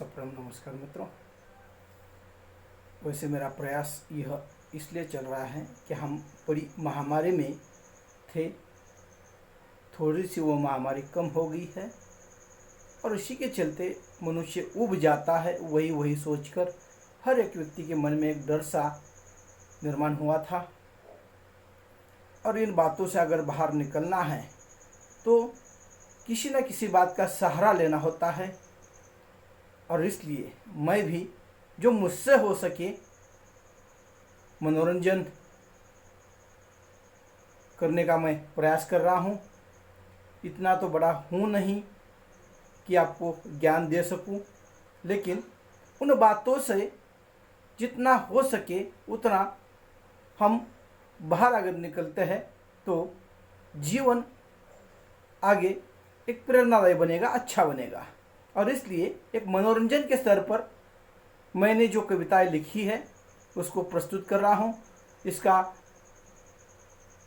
सप्रम नमस्कार मित्रों। वैसे मेरा प्रयास यह इसलिए चल रहा है कि हम बड़ी महामारी में थे, थोड़ी सी वो महामारी कम हो गई है और इसी के चलते मनुष्य ऊब जाता है। वही सोचकर हर एक व्यक्ति के मन में एक डर सा निर्माण हुआ था और इन बातों से अगर बाहर निकलना है तो किसी न किसी बात का सहारा लेना होता है। और इसलिए मैं भी जो मुझसे हो सके मनोरंजन करने का मैं प्रयास कर रहा हूँ। इतना तो बड़ा हूँ नहीं कि आपको ज्ञान दे सकूँ, लेकिन उन बातों से जितना हो सके उतना हम बाहर अगर निकलते हैं तो जीवन आगे एक प्रेरणादायी बनेगा, अच्छा बनेगा। और इसलिए एक मनोरंजन के स्तर पर मैंने जो कविताएं लिखी है उसको प्रस्तुत कर रहा हूँ।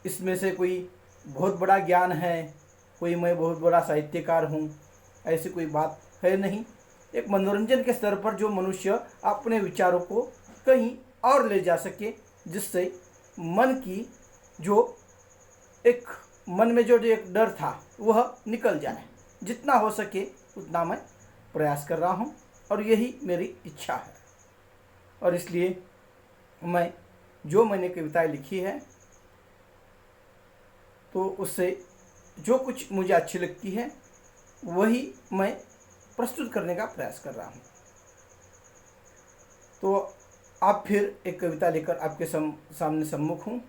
इसमें से कोई बहुत बड़ा ज्ञान है, कोई मैं बहुत बड़ा साहित्यकार हूँ, ऐसी कोई बात है नहीं। एक मनोरंजन के स्तर पर जो मनुष्य अपने विचारों को कहीं और ले जा सके, जिससे मन की जो एक मन में जो एक डर था वह निकल जाए। जितना हो सके उतना मैं प्रयास कर रहा हूँ और यही मेरी इच्छा है। और इसलिए मैंने कविताएं लिखी है तो उससे जो कुछ मुझे अच्छी लगती है वही मैं प्रस्तुत करने का प्रयास कर रहा हूँ। तो आप फिर एक कविता लेकर आपके सामने सम्मुख हूँ।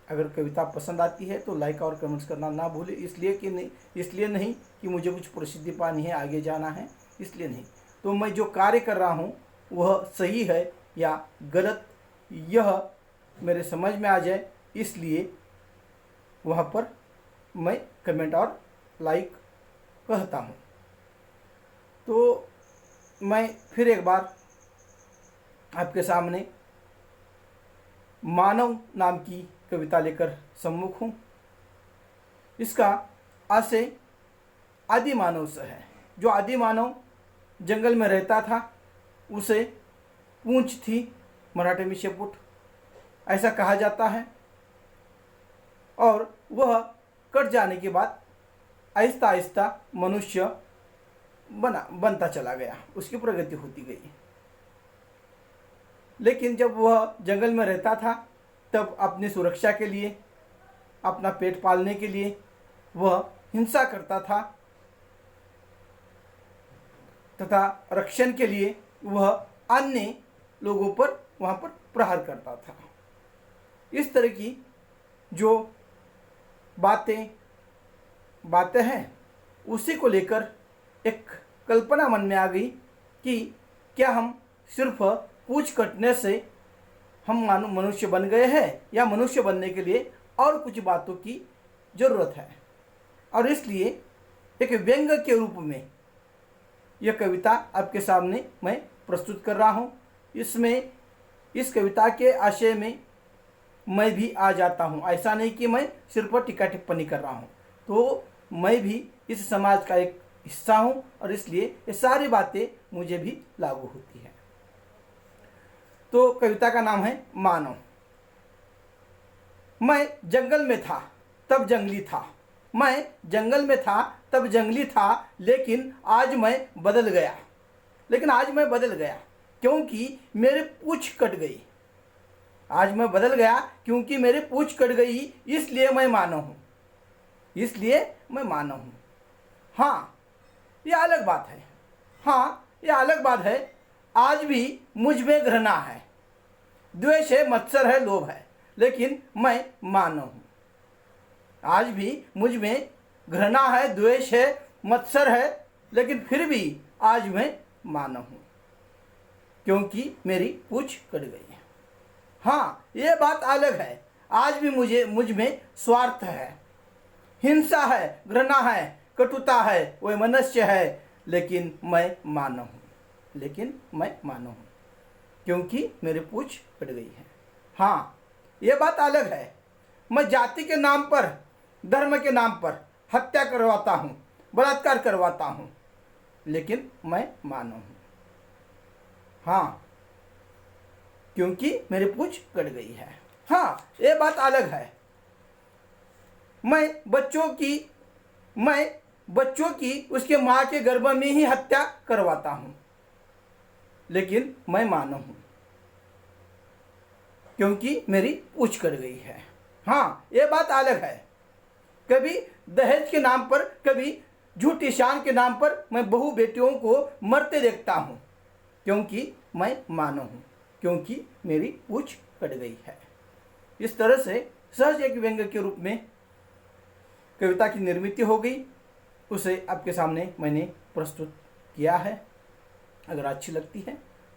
अगर कविता पसंद आती है तो लाइक और कमेंट्स करना ना भूलें। इसलिए नहीं कि मुझे कुछ प्रसिद्धि पानी है, आगे जाना है, इसलिए नहीं। तो मैं जो कार्य कर रहा हूँ वह सही है या गलत, यह मेरे समझ में आ जाए, इसलिए वहाँ पर मैं कमेंट और लाइक कहता हूँ। तो मैं फिर एक बार आपके सामने मानव नाम की कविता लेकर सम्मुख हूँ। इसका आशय आदि मानव से है। जो आदि मानव जंगल में रहता था उसे पूंछ थी, मराठी में शेपूट ऐसा कहा जाता है, और वह कट जाने के बाद आहिस्ता आहिस्ता मनुष्य बनता चला गया, उसकी प्रगति होती गई। लेकिन जब वह जंगल में रहता था तब अपनी सुरक्षा के लिए, अपना पेट पालने के लिए वह हिंसा करता था तथा रक्षण के लिए वह अन्य लोगों पर वहाँ पर प्रहार करता था। इस तरह की जो बातें हैं उसी को लेकर एक कल्पना मन में आ गई कि क्या हम सिर्फ पूंछ कटने से हम मनुष्य बन गए हैं या मनुष्य बनने के लिए और कुछ बातों की ज़रूरत है। और इसलिए एक व्यंग के रूप में यह कविता आपके सामने मैं प्रस्तुत कर रहा हूँ। इसमें इस कविता के आशय में मैं भी आ जाता हूँ। ऐसा नहीं कि मैं सिर्फ टीका टिप्पणी कर रहा हूँ, तो मैं भी इस समाज का एक हिस्सा हूँ और इसलिए ये सारी बातें मुझे भी लागू होती है। तो कविता का नाम है मानव। मैं जंगल में था तब जंगली था, मैं जंगल में था तब जंगली था, लेकिन आज मैं बदल गया क्योंकि मेरी पूंछ कट गई। आज मैं बदल गया क्योंकि मेरी पूंछ कट गई, इसलिए मैं मानव हूँ। हाँ, यह अलग बात है। आज भी मुझ में घृणा है, द्वेष है, मत्सर है, लोभ है, लेकिन मैं मानव हूँ। आज भी मुझ में घृणा है, द्वेष है, मत्सर है, लेकिन फिर भी आज मैं मानव हूँ क्योंकि मेरी पूंछ कट गई है। हाँ, ये बात अलग है। आज भी मुझ में स्वार्थ है, हिंसा है, घृणा है, कटुता है, वह मनुष्य है, लेकिन मैं मानव हूँ क्योंकि मेरी पूंछ कट गई है। हाँ, ये बात अलग है। मैं जाति के नाम पर, धर्म के नाम पर हत्या करवाता हूँ, बलात्कार करवाता हूँ, लेकिन मैं मानव हूँ। हाँ, क्योंकि मेरी पूंछ कट गई है। हाँ, ये बात अलग है। मैं बच्चों की उसके माँ के गर्भ में ही हत्या करवाता हूँ, लेकिन मैं मानव हूँ क्योंकि मेरी पूंछ कट गई है। हाँ, ये बात अलग है। कभी दहेज के नाम पर, कभी झूठी शान के नाम पर मैं बहु बेटियों को मरते देखता हूँ, क्योंकि मैं मानव हूँ, क्योंकि मेरी पूंछ कट गई है। इस तरह से सहज एक व्यंग्य के रूप में कविता की निर्मित हो गई। उसे आपके सामने मैंने प्रस्तुत किया है। अगर अच्छी लगती है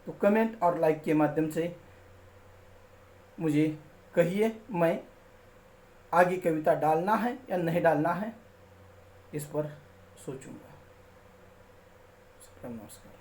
तो कमेंट और लाइक के माध्यम से मुझे कहिए, मैं आगे कविता डालना है या नहीं डालना है, इस पर सोचूंगा। नमस्कार।